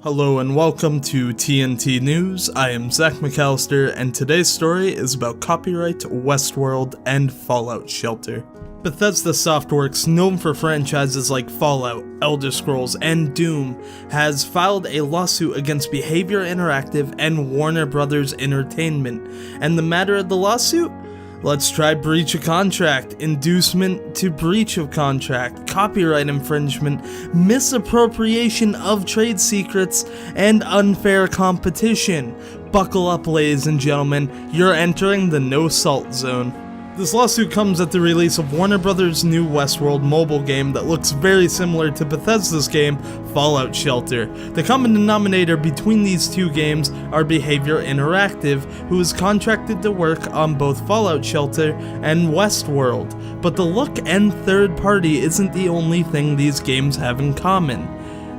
Hello and welcome to TNT News. I am Zach McAllister, and today's story is about copyright, Westworld, and Fallout Shelter. Bethesda Softworks, known for franchises like Fallout, Elder Scrolls, and Doom, has filed a lawsuit against Behavior Interactive and Warner Bros. Entertainment. And the matter of the lawsuit? Let's try breach of contract, inducement to breach of contract, copyright infringement, misappropriation of trade secrets, and unfair competition. Buckle up, ladies and gentlemen, you're entering the no-salt zone. This lawsuit comes at the release of Warner Bros.' new Westworld mobile game that looks very similar to Bethesda's game, Fallout Shelter. The common denominator between these two games are Behavior Interactive, who is contracted to work on both Fallout Shelter and Westworld. But the look and third party isn't the only thing these games have in common.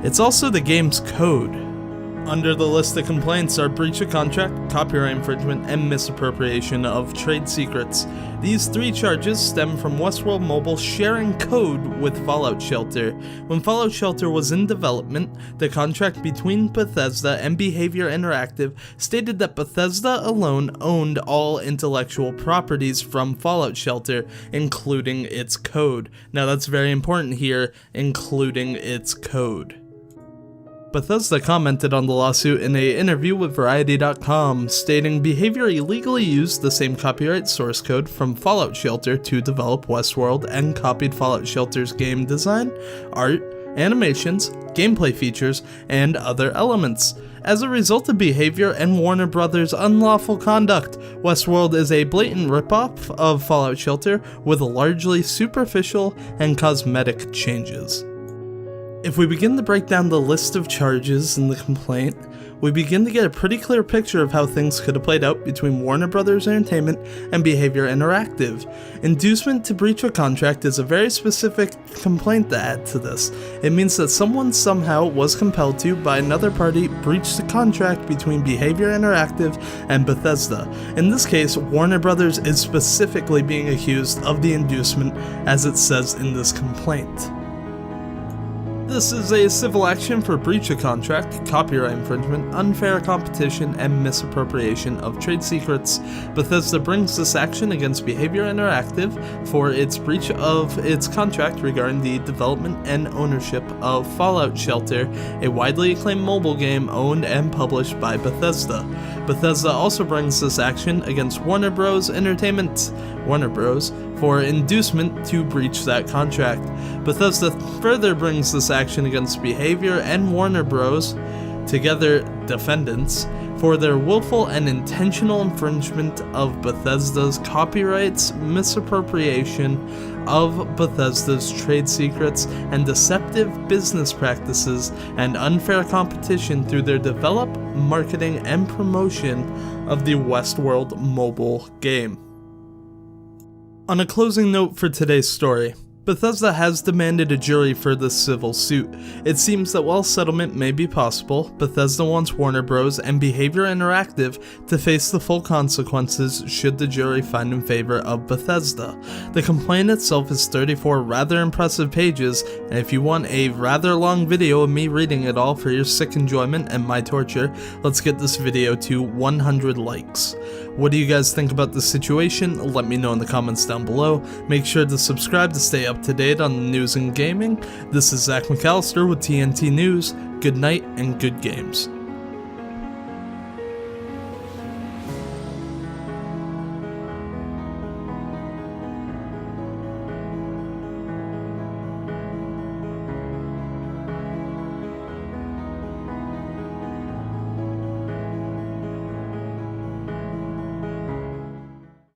It's also the game's code. Under the list of complaints are breach of contract, copyright infringement, and misappropriation of trade secrets. These three charges stem from Westworld Mobile sharing code with Fallout Shelter. When Fallout Shelter was in development, the contract between Bethesda and Behavior Interactive stated that Bethesda alone owned all intellectual properties from Fallout Shelter, including its code. Now that's very important here, including its code. Bethesda commented on the lawsuit in an interview with Variety.com, stating Behavior illegally used the same copyright source code from Fallout Shelter to develop Westworld and copied Fallout Shelter's game design, art, animations, gameplay features, and other elements. As a result of Behavior and Warner Bros.' unlawful conduct, Westworld is a blatant ripoff of Fallout Shelter with largely superficial and cosmetic changes. If we begin to break down the list of charges in the complaint, we begin to get a pretty clear picture of how things could have played out between Warner Bros. Entertainment and Behavior Interactive. Inducement to breach of contract is a very specific complaint to add to this. It means that someone somehow was compelled to, by another party, breach the contract between Behavior Interactive and Bethesda. In this case, Warner Bros. Is specifically being accused of the inducement, as it says in this complaint. This is a civil action for breach of contract, copyright infringement, unfair competition, and misappropriation of trade secrets. Bethesda brings this action against Behavior Interactive for its breach of its contract regarding the development and ownership of Fallout Shelter, a widely acclaimed mobile game owned and published by Bethesda. Bethesda also brings this action against Warner Bros. Entertainment, Warner Bros., for inducement to breach that contract. Bethesda further brings this action against Behavior and Warner Bros., together defendants, for their willful and intentional infringement of Bethesda's copyrights, misappropriation of Bethesda's trade secrets, and deceptive business practices and unfair competition through their develop, marketing, and promotion of the Westworld mobile game. On a closing note for today's story, Bethesda has demanded a jury for this civil suit. It seems that while settlement may be possible, Bethesda wants Warner Bros. And Behavior Interactive to face the full consequences should the jury find in favor of Bethesda. The complaint itself is 34 rather impressive pages, and if you want a rather long video of me reading it all for your sick enjoyment and my torture, let's get this video to 100 likes. What do you guys think about this situation? Let me know in the comments down below. Make sure to subscribe to stay up to date on the news and gaming. This is Zach McAllister with TNT News. Good night and good games.